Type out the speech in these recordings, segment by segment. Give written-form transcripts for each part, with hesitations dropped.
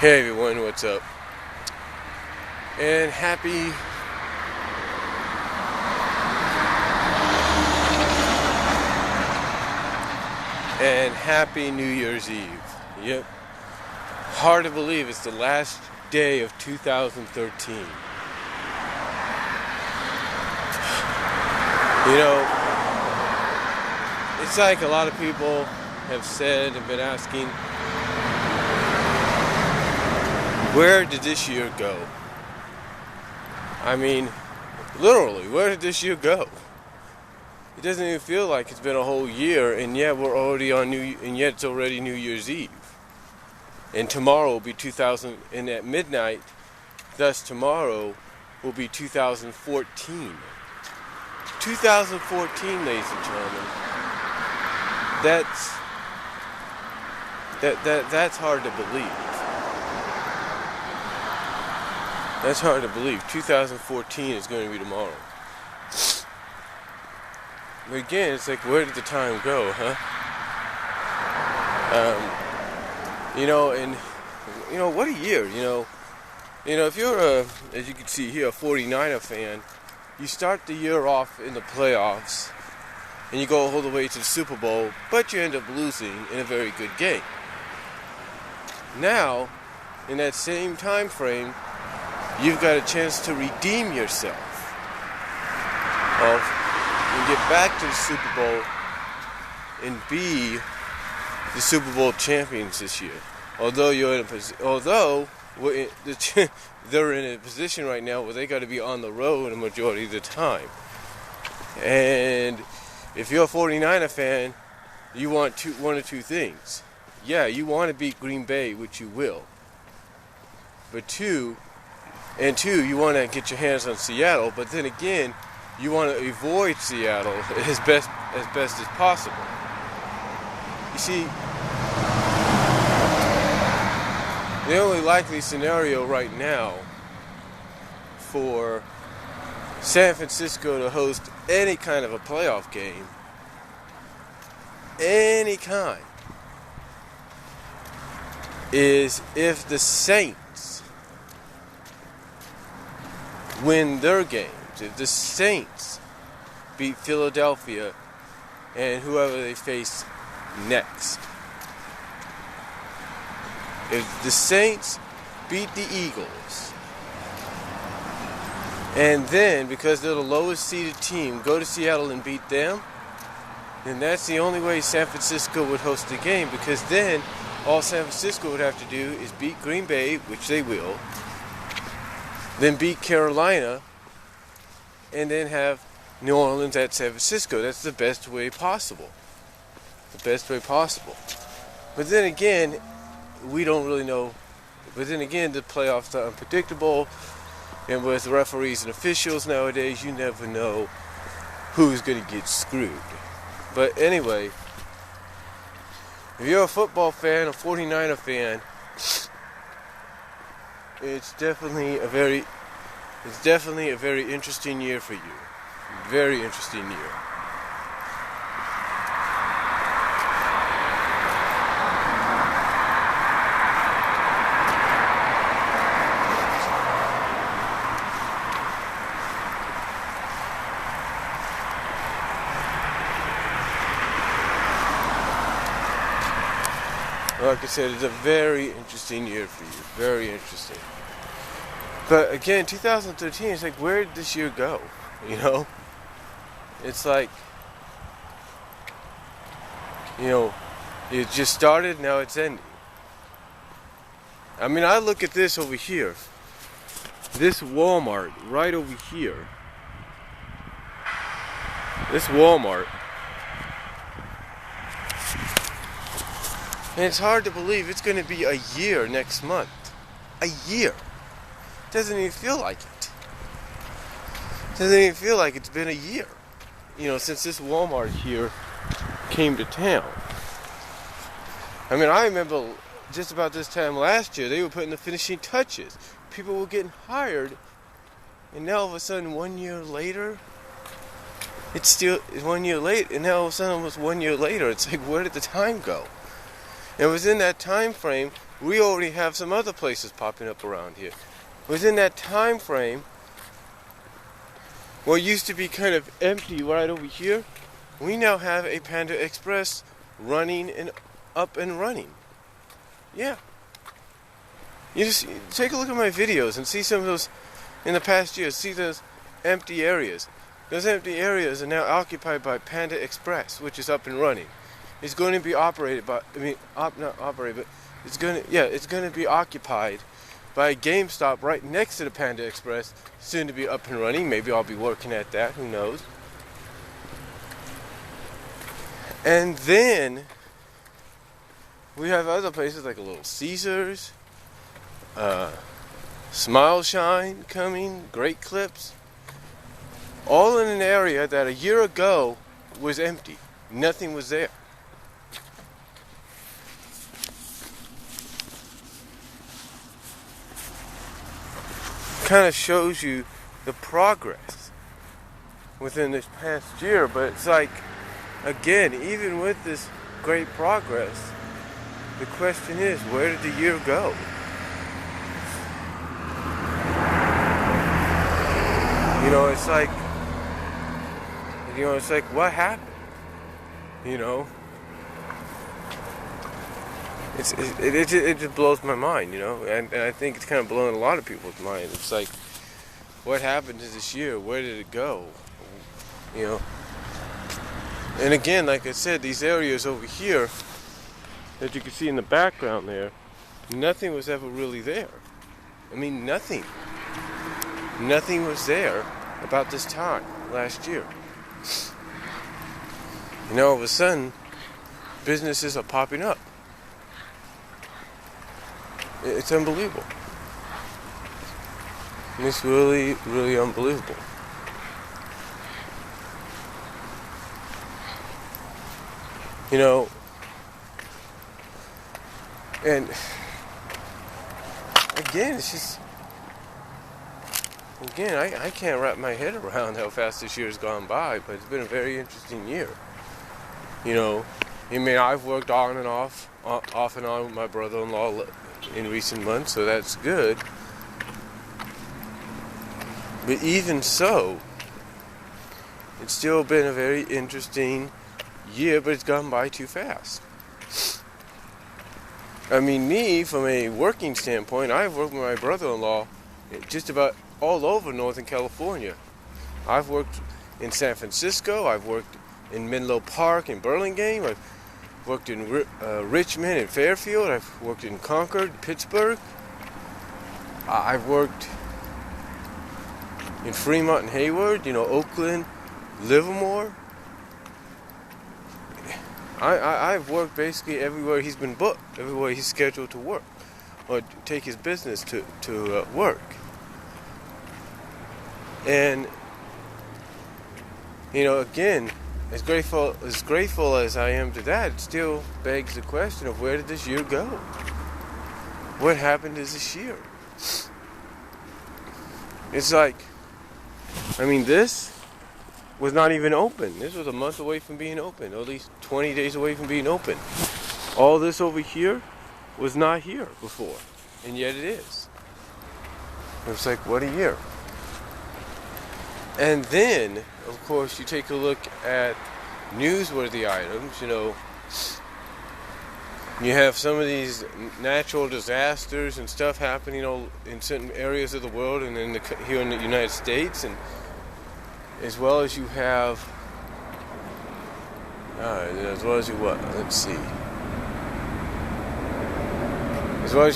Hey everyone, what's up? And happy New Year's Eve. Yep. Hard to believe it's the last day of 2013. You know, it's like a lot of people have said and been asking, where did this year go? I mean, literally, where did this year go? It doesn't even feel like it's been a whole year, and yet it's already New Year's Eve. And tomorrow will be and at midnight, thus tomorrow will be 2014. 2014, ladies and gentlemen. That's hard to believe. That's hard to believe. 2014 is going to be tomorrow. But again, it's like, where did the time go, huh? What a year, if you're as you can see here, a 49er fan, you start the year off in the playoffs, and you go all the way to the Super Bowl, but you end up losing in a very good game. Now, in that same time frame, you've got a chance to redeem yourself. And get back to the Super Bowl and be the Super Bowl champions this year. They're in a position right now where they got to be on the road a majority of the time. And if you're a 49er fan, you want one of two things. Yeah, you want to beat Green Bay, which you will. But two, you want to get your hands on Seattle, but then again, you want to avoid Seattle as best as possible. You see, the only likely scenario right now for San Francisco to host any kind of a playoff game, any kind, is if the Saints win their games. If the Saints beat Philadelphia and whoever they face next. If the Saints beat the Eagles, and then, because they're the lowest seeded team, go to Seattle and beat them, then that's the only way San Francisco would host the game, because then all San Francisco would have to do is beat Green Bay, which they will, then beat Carolina, and then have New Orleans at San Francisco. That's the best way possible. The best way possible. But then again, we don't really know. But then again, the playoffs are unpredictable. And with referees and officials nowadays, you never know who's going to get screwed. But anyway, if you're a football fan, a 49er fan, it's definitely a very interesting year for you. Very interesting year. Like I said, it's a very interesting year for you. Very interesting. But again, 2013, it's like, where did this year go? It's like, it just started, now it's ending. I mean, I look at this over here. This Walmart, right over here. This Walmart. And it's hard to believe it's going to be a year next month. A year. Doesn't even feel like it. Doesn't even feel like it's been a year, since this Walmart here came to town. I mean, I remember just about this time last year, they were putting the finishing touches. People were getting hired, and now all of a sudden, 1 year later, it's 1 year late, and now all of a sudden, almost 1 year later, it's like, where did the time go? And within that time frame, we already have some other places popping up around here. Within that time frame, what used to be kind of empty right over here, we now have a Panda Express running and up and running. Yeah. You just take a look at my videos and see some of those in the past years. See those empty areas. Those empty areas are now occupied by Panda Express, which is up and running. It's going to be operated by, not operated, but it's going to be occupied by a GameStop right next to the Panda Express, soon to be up and running. Maybe I'll be working at that, who knows. And then we have other places like a Little Caesars, Smile Shine coming, Great Clips, all in an area that a year ago was empty. Nothing was there. Kind of shows you the progress within this past year, but it's like, again, even with this great progress, the question is, where did the year go? It's like, what happened? It just blows my mind, and I think it's kind of blowing a lot of people's mind. It's like, what happened to this year? Where did it go? And again, like I said, these areas over here that you can see in the background there, nothing was ever really there. Nothing. Nothing was there about this time last year. All of a sudden, businesses are popping up. It's unbelievable. It's really, really unbelievable. And again, it's just, I can't wrap my head around how fast this year has gone by, but it's been a very interesting year. I've worked on and off and on with my brother-in-law in recent months, so that's good. But even so, it's still been a very interesting year, but it's gone by too fast. Me, from a working standpoint, I've worked with my brother-in-law just about all over Northern California. I've worked in San Francisco, I've worked in Menlo Park and Burlingame, I've worked in Richmond and Fairfield, I've worked in Concord, Pittsburgh, I've worked in Fremont and Hayward, Oakland, Livermore. I've worked basically everywhere he's been booked, everywhere he's scheduled to work, or take his business to work. And, again, as grateful as I am to that, it still begs the question of, where did this year go? What happened to this year? It's like, this was not even open. This was a month away from being open, or at least 20 days away from being open. All this over here was not here before, and yet it is. It's like, what a year. And then, of course, you take a look at newsworthy items. You have some of these natural disasters and stuff happening in certain areas of the world, and here in the United States, and as well as you have, as well as you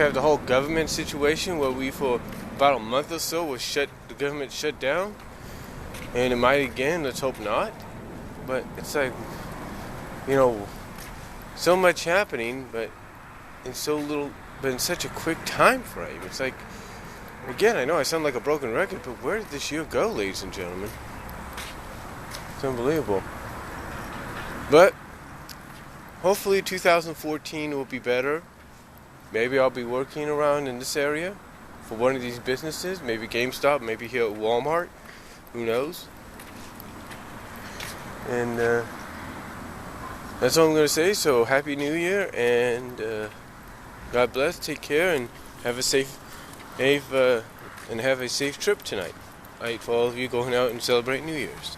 have the whole government situation, where we, for about a month or so, the government shut down, and it might again, let's hope not, but it's like, so much happening, but in such a quick time frame. It's like, again, I know I sound like a broken record, but where did this year go, ladies and gentlemen? It's unbelievable. But hopefully 2014 will be better. Maybe I'll be working around in this area for one of these businesses, maybe GameStop, maybe here at Walmart, who knows. And That's all I'm going to say. So Happy New Year, and God bless. Take care, and have a safe trip tonight. All right, for all of you going out and celebrate New Year's.